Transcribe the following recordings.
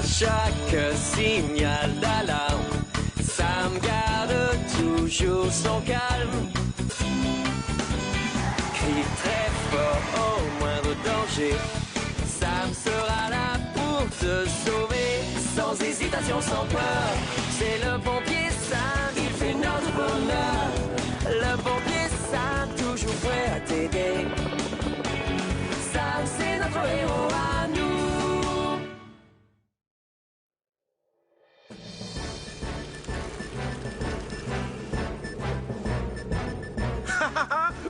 Chaque signal d'alarme, Sam garde toujours son calme. Crie très fort au moindre danger, Sam sera là pour te sauver. Sans hésitation, sans peur, c'est le pompier Sam, il fait notre bonheur. Le pompier Sam, toujours prêt à t'aider. Sam, c'est notre héros à nous.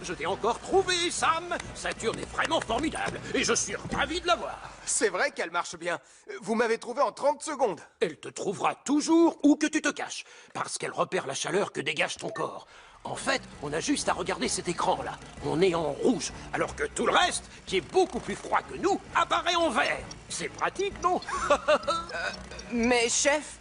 Je t'ai encore trouvé, Sam. Saturne est vraiment formidable et je suis ravi de la voir. C'est vrai qu'elle marche bien. Vous m'avez trouvé en 30 secondes. Elle te trouvera toujours où que tu te caches, parce qu'elle repère la chaleur que dégage ton corps. En fait, on a juste à regarder cet écran-là. On est en rouge, alors que tout le reste, qui est beaucoup plus froid que nous, apparaît en vert. C'est pratique, non? Mais chef,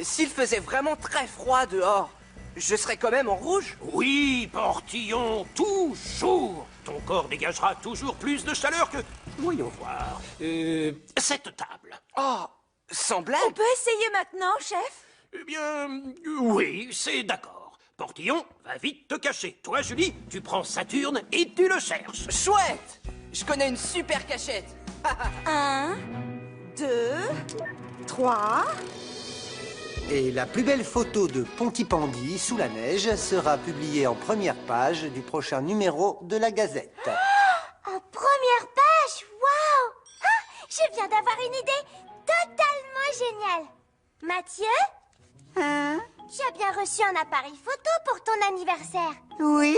s'il faisait vraiment très froid dehors, je serais quand même en rouge? Oui, Portillon, toujours. Ton corps dégagera toujours plus de chaleur que... Voyons voir. Cette table. Oh, sans blague? On peut essayer maintenant, chef? Eh bien, oui, c'est d'accord. Portillon, va vite te cacher. Toi, Julie, tu prends Saturne et tu le cherches. Chouette! Je connais une super cachette. 1, 2, 3... Et la plus belle photo de Pontypandy sous la neige sera publiée en première page du prochain numéro de la Gazette. En première page, waouh! Ah, je viens d'avoir une idée totalement géniale. Mathieu? Hein? Tu as bien reçu un appareil photo pour ton anniversaire. Oui?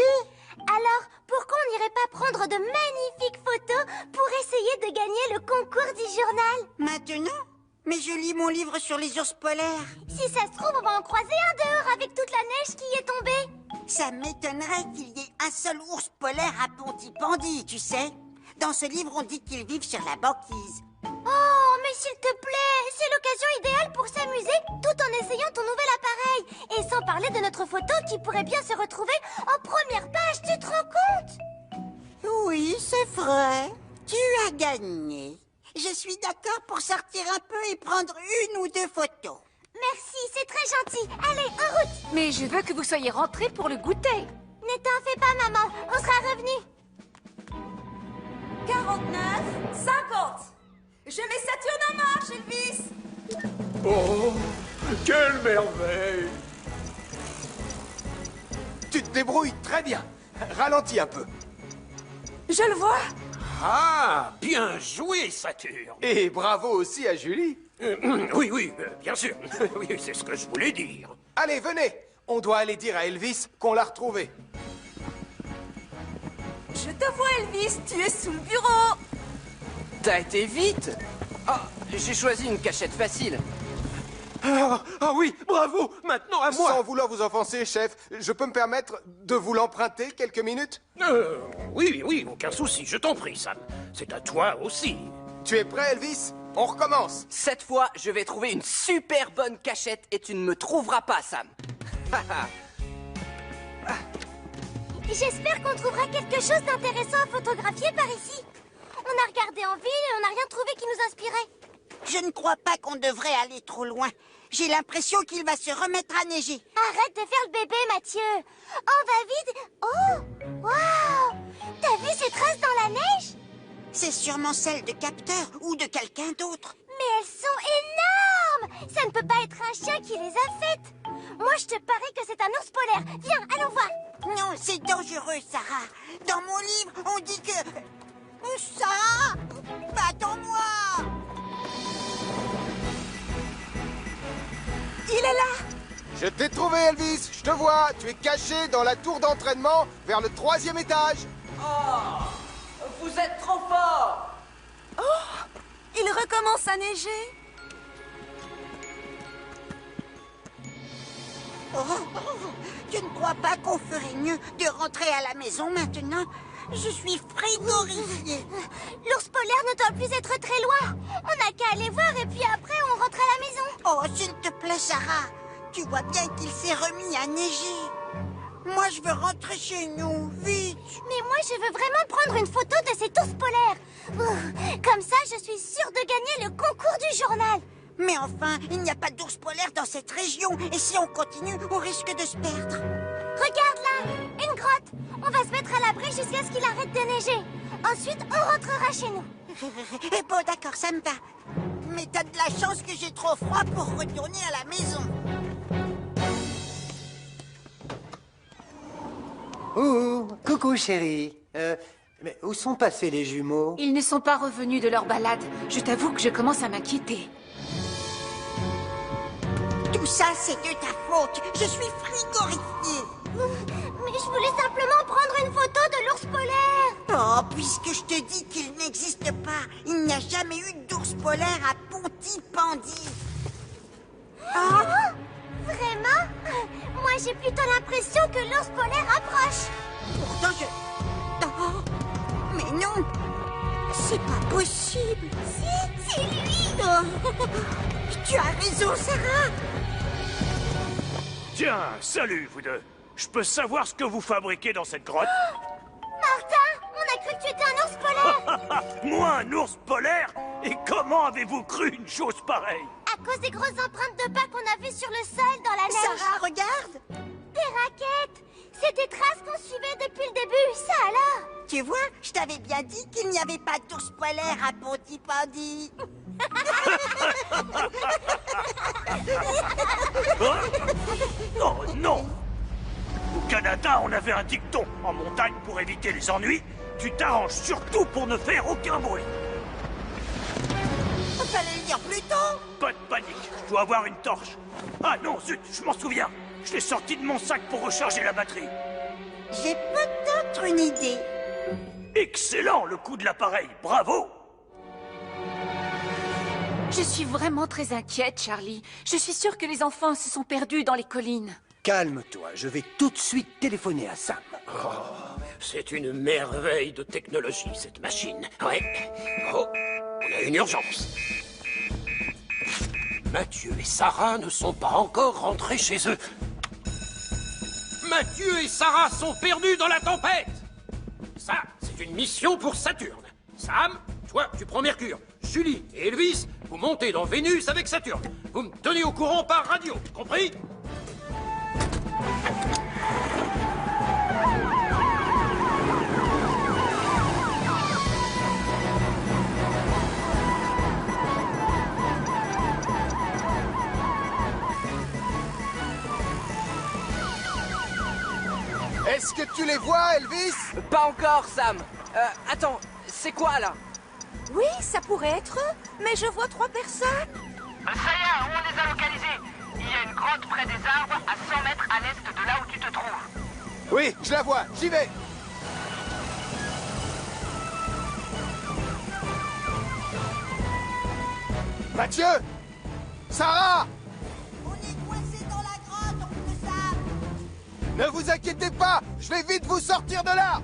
Alors, pourquoi on n'irait pas prendre de magnifiques photos pour essayer de gagner le concours du journal? Maintenant? Mais je lis mon livre sur les ours polaires. Si ça se trouve, on va en croiser un dehors avec toute la neige qui est tombée. Ça m'étonnerait qu'il y ait un seul ours polaire à Pontypandy, tu sais. Dans ce livre, on dit qu'ils vivent sur la banquise. Oh, mais s'il te plaît, c'est l'occasion idéale pour s'amuser tout en essayant ton nouvel appareil. Et sans parler de notre photo qui pourrait bien se retrouver en première page, tu te rends compte? Oui, c'est vrai. Tu as gagné. Je suis d'accord pour sortir un peu et prendre une ou deux photos. Merci, c'est très gentil. Allez, en route. Mais je veux que vous soyez rentrés pour le goûter. Ne t'en fais pas, maman. On sera revenus. 49, 50. Je mets Saturne en marche, Elvis. Oh, quelle merveille! Tu te débrouilles très bien. Ralentis un peu. Je le vois. Ah, bien joué, Saturne. Et bravo aussi à Julie. Oui, bien sûr. Oui, c'est ce que je voulais dire. Allez, venez. On doit aller dire à Elvis qu'on l'a retrouvé. Je te vois, Elvis. Tu es sous le bureau. T'as été vite. Ah, j'ai choisi une cachette facile. Ah oui, bravo. Maintenant à moi. Sans vouloir vous offenser, chef, je peux me permettre de vous l'emprunter quelques minutes? Oui, aucun souci, je t'en prie, Sam. C'est à toi aussi. Tu es prêt, Elvis? On recommence. Cette fois, je vais trouver une super bonne cachette et tu ne me trouveras pas, Sam. J'espère qu'on trouvera quelque chose d'intéressant à photographier par ici. On a regardé en ville et on n'a rien trouvé qui nous inspirait. Je ne crois pas qu'on devrait aller trop loin. J'ai l'impression qu'il va se remettre à neiger. Arrête de faire le bébé, Mathieu. On va vite. Oh, waouh! T'as vu ces traces dans la neige? C'est sûrement celle de Capteur ou de quelqu'un d'autre. Mais elles sont énormes! Ça ne peut pas être un chien qui les a faites. Moi, je te parie que c'est un ours polaire. Viens, allons voir. Non, c'est dangereux, Sarah. Dans mon livre, on dit que... Sarah! Attends-moi! Il est là. Je t'ai trouvé, Elvis. Je te vois. Tu es caché dans la tour d'entraînement vers le 3e étage. Oh, vous êtes trop fort. Oh, il recommence à neiger. Je ne crois pas qu'on ferait mieux de rentrer à la maison maintenant. Je suis frigorifiée. L'ours polaire ne doit plus être très loin. On n'a qu'à aller voir et puis après, on rentre à la maison. Oh, s'il te plaît, Sarah. Tu vois bien qu'il s'est remis à neiger. Moi, je veux rentrer chez nous, vite. Mais moi, je veux vraiment prendre une photo de cet ours polaire. Comme ça, je suis sûre de gagner le concours du journal. Mais enfin, il n'y a pas d'ours polaire dans cette région. Et si on continue, on risque de se perdre. Regarde là, une grotte. On va se mettre à l'abri jusqu'à ce qu'il arrête de neiger. Ensuite, on rentrera chez nous. Bon, d'accord, ça me va. Mais t'as de la chance que j'ai trop froid pour retourner à la maison. Oh, coucou chérie. Mais où sont passés les jumeaux? Ils ne sont pas revenus de leur balade. Je t'avoue que je commence à m'inquiéter. Tout ça, c'est de ta faute. Je suis frigorifiée. Mais je voulais simplement prendre une photo de l'ours polaire. Oh, puisque je te dis qu'il n'existe pas, il n'y a jamais eu d'ours polaire à Pontypandy. Oh, vraiment? Moi, j'ai plutôt l'impression que l'ours polaire approche. Pourtant, Oh, mais non, c'est pas possible. Si, c'est lui. Oh, tu as raison, Sarah. Tiens, salut, vous deux. Je peux savoir ce que vous fabriquez dans cette grotte? Martin, on a cru que tu étais un ours polaire. Moi, un ours polaire? Et comment avez-vous cru une chose pareille? À cause des grosses empreintes de pas qu'on a vues sur le sol dans la neige. Sarah, regarde. Des raquettes. C'est des traces qu'on suivait depuis le début, ça alors. Tu vois, je t'avais bien dit qu'il n'y avait pas d'ours polaire à Pontypandy. Oh non! Au Canada, on avait un dicton. En montagne, pour éviter les ennuis, tu t'arranges surtout pour ne faire aucun bruit. Fallait le dire plus tôt. Pas de panique, je dois avoir une torche. Ah non, zut, je m'en souviens. Je l'ai sorti de mon sac pour recharger la batterie. J'ai peut-être une idée. Excellent, le coup de l'appareil. Bravo! Je suis vraiment très inquiète, Charlie. Je suis sûre que les enfants se sont perdus dans les collines. Calme-toi, je vais tout de suite téléphoner à Sam. Oh, c'est une merveille de technologie, cette machine. Ouais. Oh, on a une urgence. Mathieu et Sarah ne sont pas encore rentrés chez eux. Mathieu et Sarah sont perdus dans la tempête. Ça, c'est une mission pour Saturne. Sam, toi, tu prends Mercure. Julie et Elvis, vous montez dans Vénus avec Saturne. Vous me tenez au courant par radio, compris? Est-ce que tu les vois, Elvis? Pas encore, Sam. Attends, c'est quoi là? Oui, ça pourrait être eux, mais je vois 3 personnes. Ça y est, on les a localisés. Il y a une grotte près des arbres, à 100 mètres à l'est de là où tu te trouves. Oui, je la vois, j'y vais. Mathieu! Sarah! On est coincé dans la grotte, oncle Sam. Ne vous inquiétez pas, je vais vite vous sortir de là.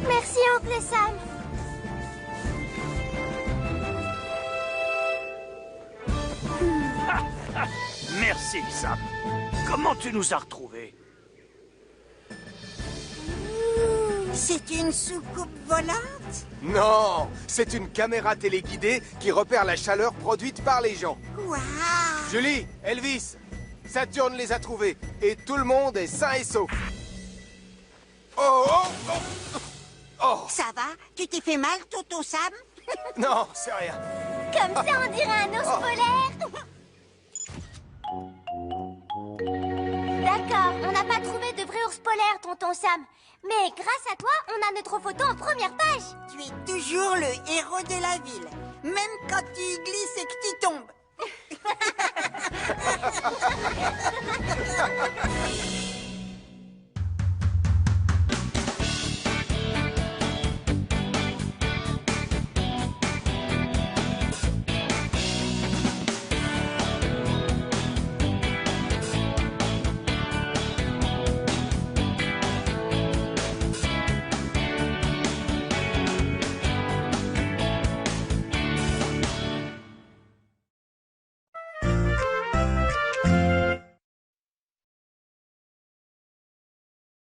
Merci, oncle Sam. Merci, Sam. Comment tu nous as retrouvés? C'est une soucoupe volante? Non, c'est une caméra téléguidée qui repère la chaleur produite par les gens. Waouh! Julie, Elvis, Saturne les a trouvés et tout le monde est sain et sauf. Oh, oh, oh, oh. Ça va? Tu t'es fait mal, Toto Sam? Non, c'est rien. Comme ça, on dirait un ours polaire. D'accord, on n'a pas trouvé de vrai ours polaire, tonton Sam. Mais grâce à toi, on a notre photo en première page. Tu es toujours le héros de la ville, même quand tu glisses et que tu tombes.